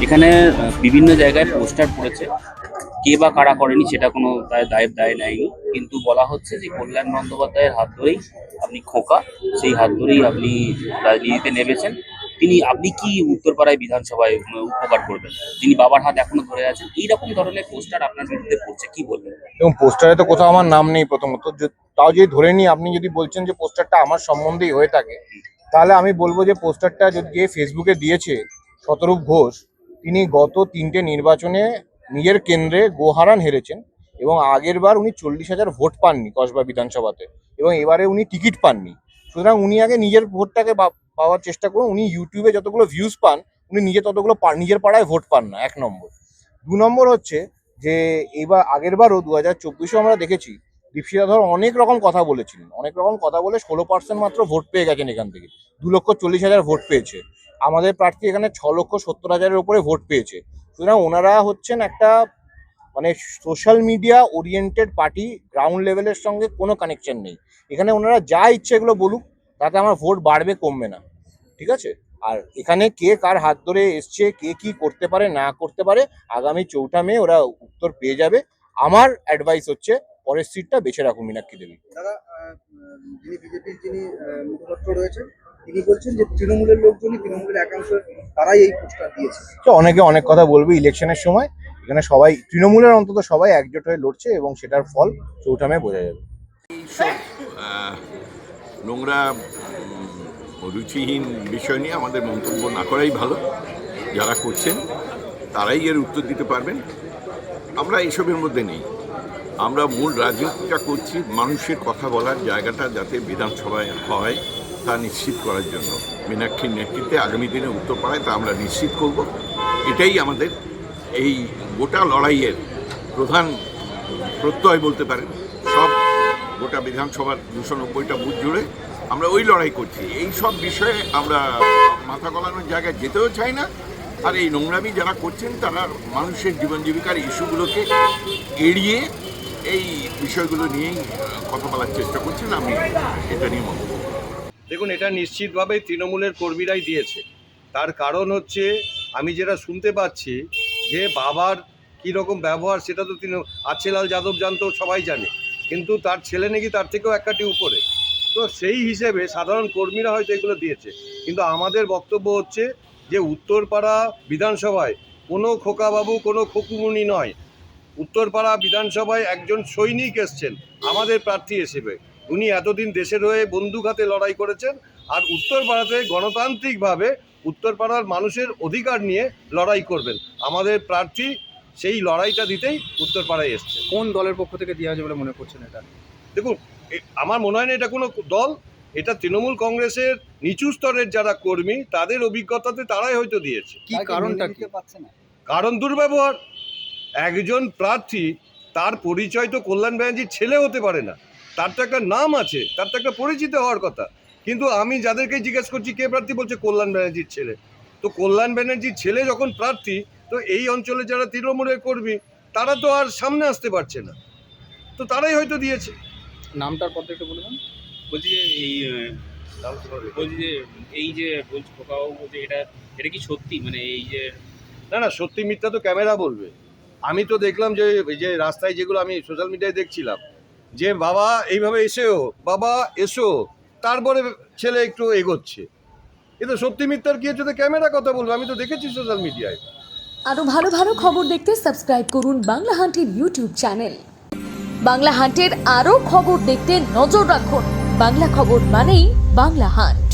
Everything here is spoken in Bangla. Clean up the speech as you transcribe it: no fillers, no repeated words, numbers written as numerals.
এখানে বিভিন্ন জায়গায় পোস্টার পড়েছে, কে বা কারা করেনি সেটা কোনো দায়ের দায় নেয়নি, কিন্তু বলা হচ্ছে যে কল্যাণ বন্দ্যোপাধ্যায়ের হাত ধরেই আপনি খোকা, সেই হাত ধরেই আপনি রাজনীতিতে নেমেছেন। আপনি কি উত্তরপাড়ায় বিধানসভায় উপকার করবেন, যিনি বাবার হাত এখনো ধরে আছেন? এইরকম ধরনের পোস্টার আপনার বিরুদ্ধে পড়ছে, কি বলবেন? এবং পোস্টারে তো কোথাও আমার নাম নেই প্রথমত, তাও যদি ধরে নিই, আপনি যদি বলছেন যে পোস্টারটা আমার সম্বন্ধেই হয়ে থাকে, তাহলে আমি বলবো যে পোস্টারটা যে ফেসবুকে দিয়েছে শতরূপ ঘোষ, তিনি গত 3টে নির্বাচনে নিজের কেন্দ্রে গোহারান হেরেছেন এবং আগের বার উনি 40,000 ভোট পাননি কসবা বিধানসভাতে, এবং এবারে উনি টিকিট পাননি। সুতরাং উনি আগে নিজের ভোটটাকে পাওয়ার চেষ্টা করুন। উনি ইউটিউবে যতগুলো ভিউজ পান, উনি নিজে ততগুলো নিজের পাড়ায় ভোট পান না, 1 নম্বর। 2 নম্বর হচ্ছে যে এবার আগের বারও 2024-এও আমরা দেখেছি দীপশিতা ধর অনেক রকম কথা বলেছিলেন, অনেক রকম কথা বলে 16% মাত্র ভোট পেয়ে গেছেন এখান থেকে। 2,40,000 ভোট পেয়েছে। আমাদের প্রার্থী এখানে 6,70,000-এর উপরে ভোট পেয়েছে। সুতরাং ওনারা হচ্ছেন একটা মানে social media oriented party, ground লেভেলের সঙ্গে কোনো কানেকশন নেই। এখানে ওনারা যা ইচ্ছে এগুলো বলুক, তাতে আমার ভোট বাড়বে কমবে না, ঠিক আছে? আর এখানে কে কার হাত ধরে এসছে, কে কি করতে পারে না করতে পারে, আগামী 4ঠা মে ওরা উত্তর পেয়ে যাবে। আমার অ্যাডভাইস হচ্ছে পরের সিটটা বেছে রাখুন মীনাক্ষী দেবী। দাদা, যিনি বিজেপির মুখপাত্র রয়েছেন, তিনি বলছেন যে তৃণমূলের লোকজনই, তৃণমূলের একাংশ তারাই এই পোস্টার দিয়েছে। তো অনেকে অনেক কথা বলবে ইলেকশনের সময়, এখানে সবাই তৃণমূলের অন্তত সবাই একজোট হয়ে লড়ছে এবং সেটার ফল 4ঠা মে বোঝা যাবে। এইসব নোংরা রুচিহীন বিষয় নিয়ে আমাদের মন্তব্য না করাই ভালো। যারা করছেন তারাই এর উত্তর দিতে পারবেন। আমরা এসবের মধ্যে নেই। আমরা মূল রাজনীতিটা করছি মানুষের কথা বলার জায়গাটা যাতে বিধানসভায় হয় তা নিশ্চিত করার জন্য। মীনাক্ষীর নেতৃত্বে আগামী দিনে উত্তরপাড়ায় তা আমরা নিশ্চিত করব। এটাই আমাদের এই গোটা লড়াইয়ের প্রধান প্রত্যয় বলতে পারেন। সব গোটা বিধানসভার 290টা বুথ জুড়ে আমরা ওই লড়াই করছি। এই সব বিষয়ে আমরা মাথা গলানোর জায়গায় যেতেও চাই না। আর এই নোংরামি যারা করছেন তারা মানুষের জীবন জীবিকার ইস্যুগুলোকে এড়িয়ে এই বিষয়গুলো নিয়েই কথা বলার চেষ্টা করছেন। আমি এটা নিয়ে মন্তব্য করব। দেখুন, এটা নিশ্চিতভাবেই তৃণমূলের কর্মীরাই দিয়েছে। তার কারণ হচ্ছে, আমি যেটা শুনতে পাচ্ছি যে বাবার কীরকম ব্যবহার সেটা তো আচ্ছেলাল যাদব জানতো, সবাই জানে, কিন্তু তার ছেলে নাকি তার থেকেও এক কাঠি উপরে। তো সেই হিসেবে সাধারণ কর্মীরা হয়তো এগুলো দিয়েছে, কিন্তু আমাদের বক্তব্য হচ্ছে যে উত্তরপাড়া বিধানসভায় কোনো খোকাবাবু, কোনো খকুমুনি নয়। উত্তরপাড়া বিধানসভায় একজন সৈনিক এসছেন আমাদের প্রার্থী হিসেবে। উনি এতদিন দেশের হয়ে বন্দুক হাতে লড়াই করেছেন, আর উত্তরপাড়াতে গণতান্ত্রিকভাবে উত্তরপাড়ার মানুষের অধিকার নিয়ে লড়াই করবেন। আমাদের প্রার্থী সেই লড়াইটা দিতেই উত্তরপাড়ায় এসছে। কোন দলের পক্ষ থেকে দেওয়া হবে বলে মনে করছেন এটা? দেখুন, আমার মনে হয় না এটা কোনো দল, এটা তৃণমূল কংগ্রেসের নিচু স্তরের যারা কর্মী তাদের অভিজ্ঞতাতে তারাই হয়তো দিয়েছে। কি কারণটা কি? কারণ দুর্ব্যবহার। একজন প্রার্থী, তার পরিচয় তো কল্যাণ ব্যানার্জির ছেলে হতে পারে না, তার তো একটা নাম আছে, তার তো একটা পরিচিত হওয়ার কথা। কিন্তু আমি যাদেরকে জিজ্ঞেস করছি কে প্রার্থী, বলছে কল্যাণ ব্যানার্জির ছেলে। তো কল্যাণ ব্যানার্জির ছেলে যখন প্রার্থী, তো এই অঞ্চলে যারা তৃণমূলের কর্মী তারা তো আর সামনে আসতে পারছে না, তো তারাই হয়তো দিয়েছে। নামটার পর একটু বলবেন। বলছি যে এই যে বলছি খোকাবাবু বলছে, এটা কি সত্যি? মানে এই যে না, সত্যি মিথ্যা তো ক্যামেরা বলবে। আমি তো দেখলাম যে এই যে রাস্তায় যেগুলো আমি সোশ্যাল মিডিয়ায় দেখছিলাম, যে বাবা এইভাবে বাবা এসো, তারপরে ছেলে একটু এগোচ্ছে। এ তো সত্যি মিথ্যার কি হচ্ছে, তো ক্যামেরা কথা বলবে। আমি তো দেখেছি সোশ্যাল মিডিয়ায়। আরো ভালো ভালো খবর দেখতে সাবস্ক্রাইব করুন বাংলা হান্টের ইউটিউব চ্যানেল। বাংলা হান্টের আরো খবর দেখতে নজর রাখুন। বাংলা খবর মানেই বাংলা হান্ট।